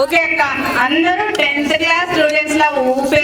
okay అక్క, అందరూ 10th class students లా ఊపే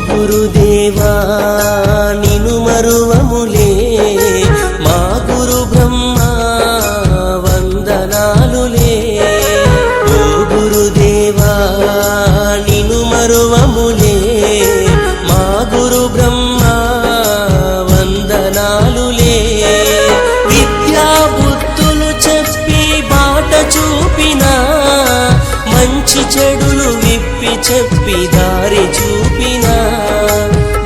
గురుదేవా నిను మరువములే మా గురు బ్రహ్మ వందనాలులే ఓ గురుదేవా నిను మరువములే మా గురు బ్రహ్మ వందనాలులే విద్యా బుద్ధులు చెప్పి బాట చూపిన మంచి చెడులు విప్పి చెప్పి దారి చూపిన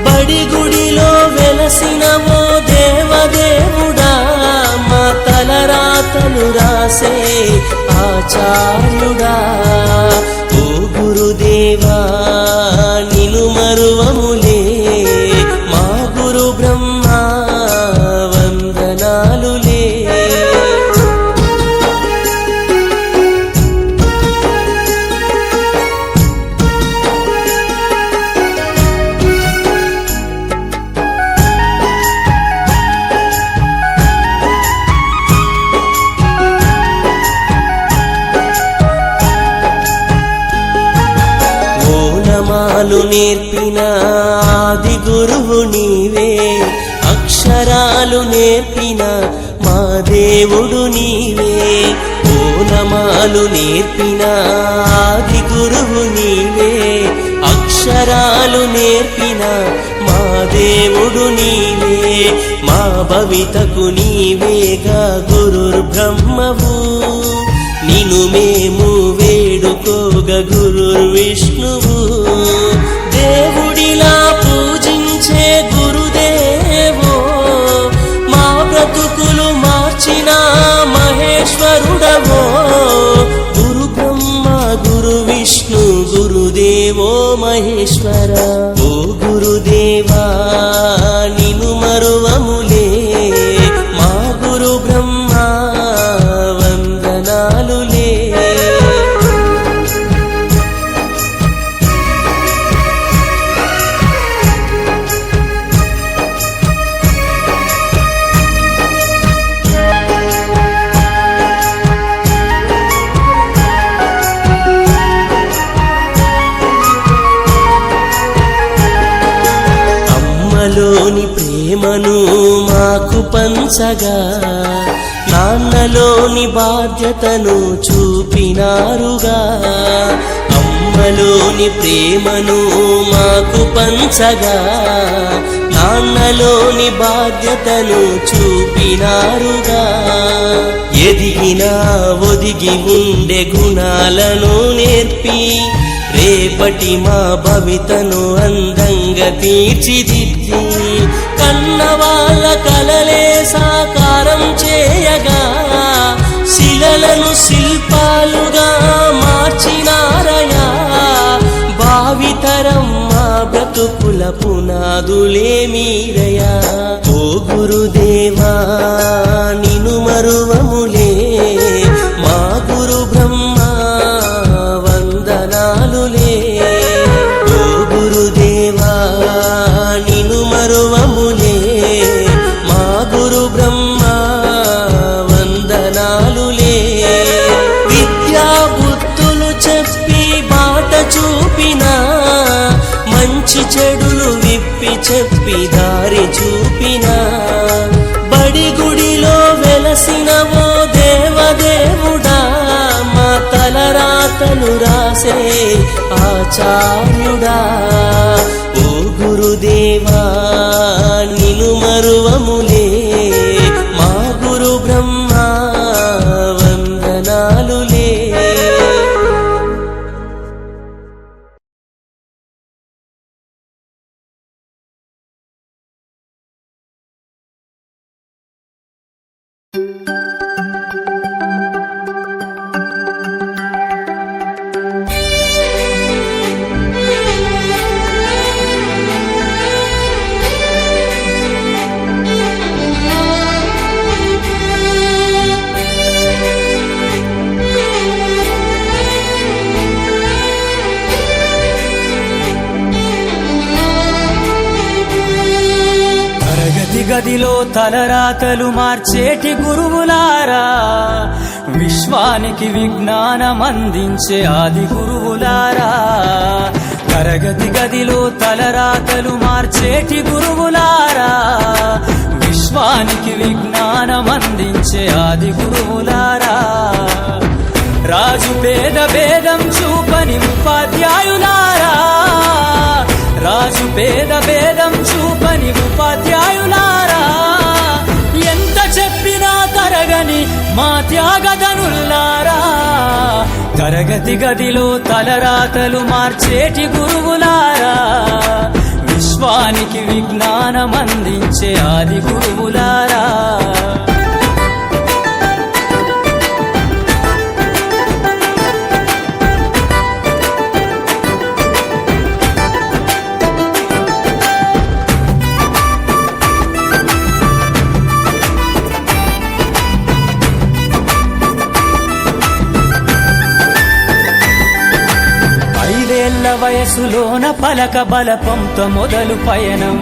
బడి గుడిలో వెలసిన ఓ దేవదేవుడా మా తలరాతలు రాసే ఆచార్యుడా ఓ గురుదేవా నిను మరువములే మా గురు బ్రహ్మ వందనాలులే ఓనమాలు నేర్పిన ఆది గురువు నీవే అక్షరాలు నేర్పిన మా దేవుడు నీవే ఓనమాలు నేర్పిన ఆది గురువు నీవే అక్షరాలు నేర్పిన మా నీవే మా భవితకు నీవేగా గురుర్బ్రహ్మవు నిను మేము వేడుకోగ గురుర్విష్ణువు దేవుడిలా పూజించే గురుదేవో మా బ్రతుకులు మార్చిన మహేశ్వరుడవో గురు బ్రహ్మ గురు విష్ణు గురుదేవో మహేశ్వర ఓ గురుదేవా నిను మరువములే మా గురు బ్రహ్మ వందనాలులే అమ్మలోని ప్రేమను మాకు పంచగా నాన్నలోని బాధ్యతను చూపినారుగా అమ్మలోని ప్రేమను మాకు పంచగా నాన్నలోని బాధ్యతను చూపినారుగా ఎదిగినా ఒదిగి ఉండే గుణాలను నేర్పి రేపటి మా భవితను అందంగా తీర్చిదిద్ది కన్నవాళ్ళ కలలే సాకారం చేయగా శిలలను శిల్పాలుగా మార్చినారయా భావితరం మా బ్రతుకుల పునాదులే మీరయా ఓ గురుదేవా నిను మరువములే మా గురు బ్రహ్మ వందనాలులే ఓ గురుదేవా నిను మరువములే మా గురు బ్రహ్మ వందనాలులే విద్యా బుద్ధులు చెప్పి బాట చూపినా మంచి చెడులు విప్పి చెప్పి దారి చూపినా బడి గుడిలో వెలసినవో దేవదేవుడా మా తలరాతలు రాసే ఆచార్యుడా ఓ గురుదేవా నిను మరువములే మా గురు బ్రహ్మ వందనాలులే గదిలో తలరాతలు మార్చేటి గురువులారా విశ్వానికి విజ్ఞానం అందించే ఆది గురువులారా తరగతి గదిలో తలరాతలు మార్చేటి గురువులారా విశ్వానికి విజ్ఞానం అందించే ఆది గురువులారా రాజు పేద భేదం చూపని ఉపాధ్యాయులారా రాజు పేద భేదం చూపని ఉపాధ్యాయులారా ఎంత చెప్పినా తరగని మా త్యాగధనుల్లారా తరగతి గదిలో తలరాతలు మార్చేటి గురువులారా విశ్వానికి విజ్ఞానం అందించే ఆది గురువులారా వయసులోన పలక బలపంతో మొదలు పయనం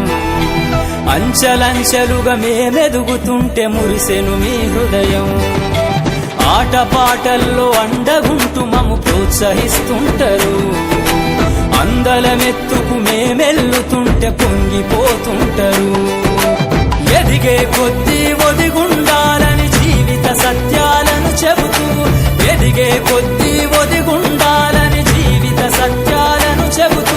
అంచలంచెలుగా మేమెదుగుతుంటే మురిసెను మీ హృదయం ఆటపాటల్లో అండగుంటూ మమ్ము ప్రోత్సహిస్తుంటారు అందలమెత్తుకు మేమెల్లుతుంటే పొంగిపోతుంటారు ఎదిగే కొద్దీ ఒదిగుండాలని జీవిత సత్యాలను చెబుతూ ఎదిగే కొద్దీ ఒదిగుండాలని జీవిత సత్యాలను చెబుతూ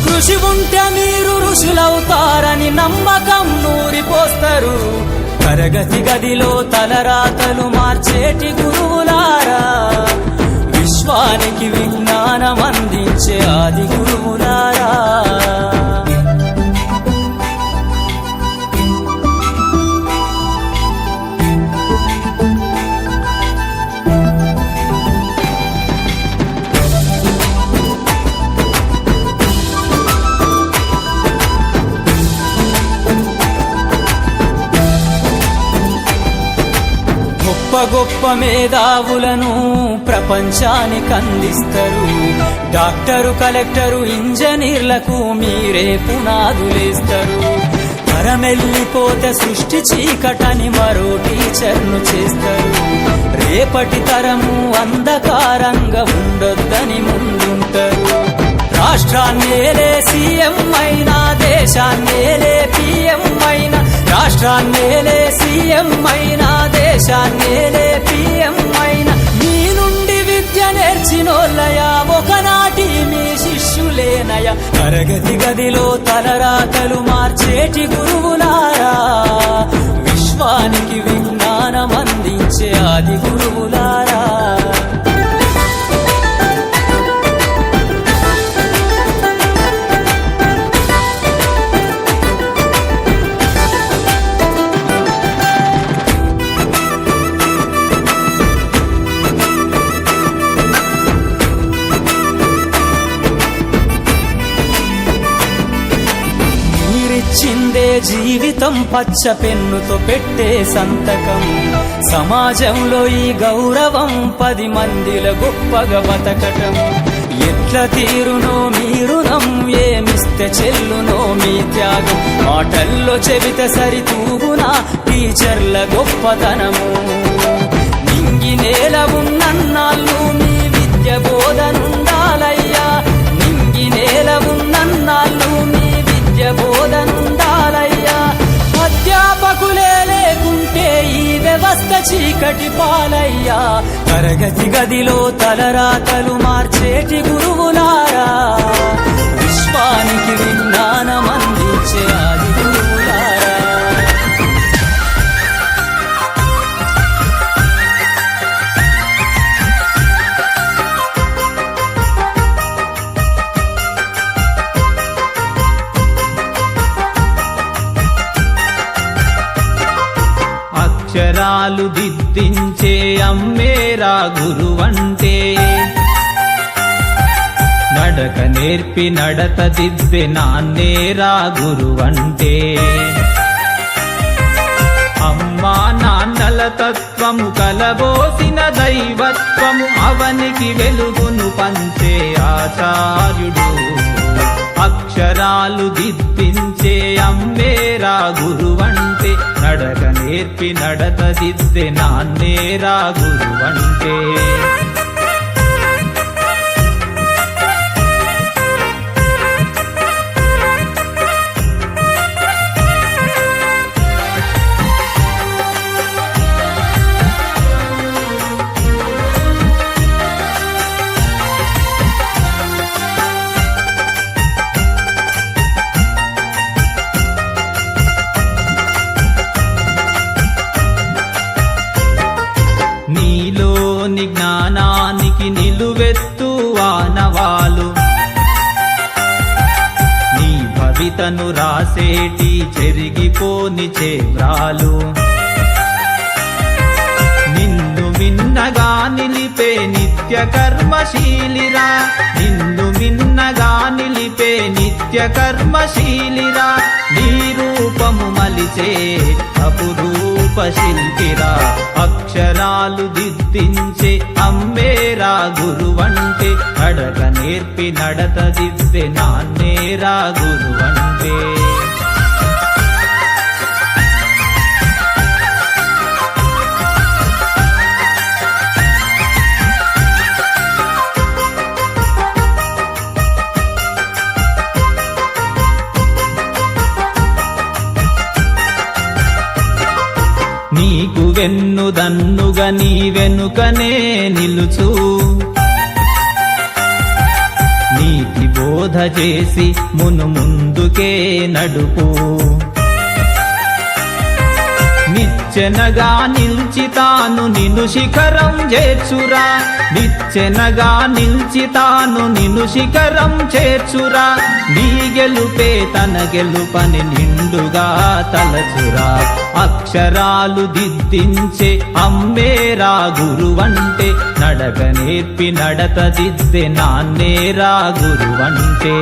కృషి ఉంటే మీరు ఋషులవుతారని నమ్మకం మాస్టరు తరగతి గదిలో తలరాతలు మార్చేటి గురువులారా విశ్వానికి విజ్ఞానం అందించే ఆది గురువులారా గొప్ప గొప్ప మేధావులను ప్రపంచానికి అందిస్తారు డాక్టరు కలెక్టరు ఇంజనీర్లకు మీరే పునాదులేస్తారు తరమెల్లిపోతే సృష్టి చీకటని మరో టీచర్ను చేస్తారు రేపటి తరము అంధకారంగా ఉండొద్దని ముందుంటారు రాష్ట్రాన్నేలే సీఎం అయినా దేశాన్నేలే పిఎం అయినా రాష్ట్రాన్నేలే సీఎం అయినా దేశాన్నేలే పిఎం అయినా మీ నుండి విద్య నేర్చినోళ్ళయా ఒకనాటి మీ శిష్యులేనయా తరగతి గదిలో తలరాతలు మార్చేటి గురువులారా విశ్వానికి విజ్ఞానం అందించే ఆది గురువులారా చిందే జీవితం పచ్చ పెన్నుతో పెట్టే సంతకం సమాజంలో ఈ గౌరవం 10 మందిల గొప్పగా బతకటం ఎట్ల తీరునో మీ రుణం ఏమిస్తే చెల్లునో మీ త్యాగం మాటల్లో చెబితే సరితూగునా టీచర్ల గొప్పతనము నింగి నేల ఉన్నన్నాళ్ళు మీ విద్య బోధనుండాలయ్యా నింగి నేల ఉన్నన్నాళ్ళు మీ విద్య బోధనుండాలయ్యా అధ్యాపకులే లేకుంటే ఈ వ్యవస్థ చీకటి పాలయ్యా తరగతి గదిలో తలరాతలు మార్చేటి గురువులారా విశ్వానికి విజ్ఞానం అందించే ఆది గురువులారా అక్షరాలు దిద్దించే అమ్మేరా గురువంటే నడక నేర్పి నడత దిద్దే నాన్నేరా గురువంటే అమ్మా నాన్నల తత్వము కలబోసిన దైవత్వము అవనికి వెలుగును పంచే ఆచార్యుడు అక్షరాలు దిద్దించే అమ్మేరా గురువంటే నడక నేర్పి నడత దిద్దే నాన్నేరా గురువంటే నీలోని జ్ఞానానికి నిలువెత్తు ఆనవాలు నీ భవితను రాసేటి చెరిగిపోని చేవ్రాలు నిన్ను మిన్నగా నిలిపే నిత్య కర్మశీలిరా నిన్ను మిన్నగా నిలిపే నిత్య కర్మశీలిరా నీ రూపము మలిచే అపురూప శిల్పిరా అక్షరాలు దిద్దించే అమ్మేరా గురువంటే నడక నేర్పి నడత దిద్దే నాన్నేరా గురువంటే నీకు వెన్నుదన్నుగా నీ వెనుకనే నిలుచు నీతి బోధ చేసి మును ముందుకే నడుపు నిచ్చెనగా నిల్చి తాను నిన్ను శిఖరం చేర్చురా నిచ్చెనగా నిల్చి తాను నిన్ను శిఖరం చేర్చురా నీ గెలుపే తన గెలుపని నిండుగా తలచురా అక్షరాలు దిద్దించే అమ్మేరా గురువంటే నడక నేర్పి నడత దిద్దే నాన్నేరా గురువంటే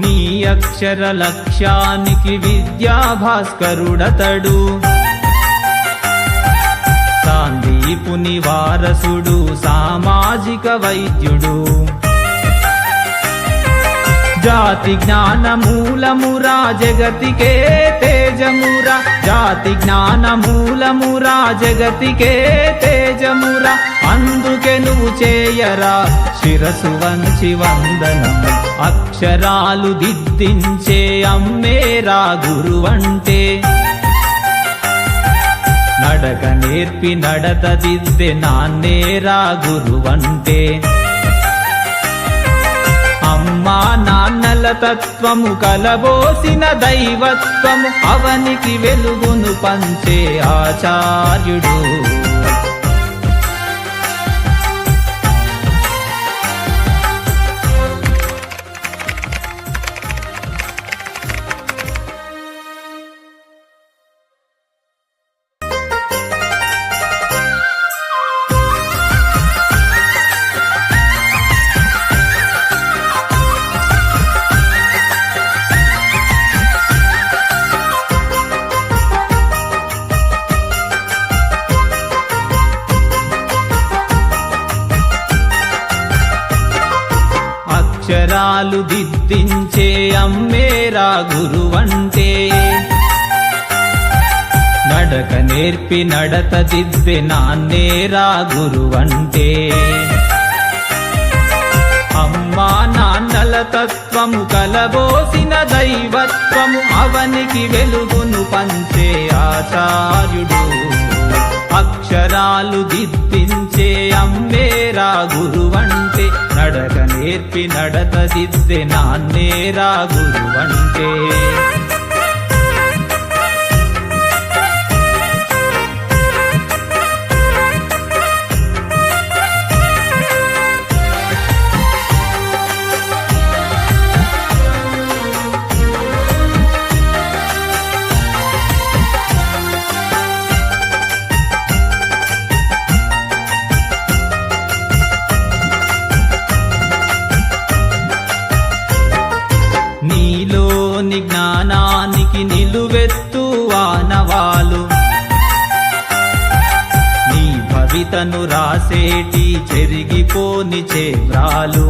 నీ అక్షర లక్ష్యానికి విద్యా భాస్కరుడతడు సాందీపుని వారసుడు సామాజిక వైద్యుడు జాతి జ్ఞాన మూలమురా జగతికే తేజమురా జాతి జ్ఞాన మూలమురా జగతికే తేజమురా అందుకే నువ్వు చేయరా శిరసు వంచి వందనం అక్షరాలు దిద్దించే అమ్మేరా గురువంటే నడక నేర్పి నడత దిద్దే నాన్నేరా గురువంటే అమ్మా నాన్నల తత్వము కలబోసిన దైవత్వము అవనికి వెలుగును పంచే ఆచార్యుడు అక్షరాలు దిద్దించే అమ్మేరా గురువంటే నడక నేర్పి నడత దిద్దే నాన్నేరా గురువంటే అమ్మా నాన్నల తత్వము కలబోసిన దైవత్వము అవనికి వెలుగును పంచే ఆచార్యుడు అక్షరాలు దిద్దించే అమ్మేరా గురువంటే నడక నేర్పి నడత దిద్దే నాన్నేరా గురువంటే నీలోని జ్ఞానానికి నిలువెత్తు ఆనవాలు నీ భవితను రాసేటి చెరిగిపోని చేవ్రాలు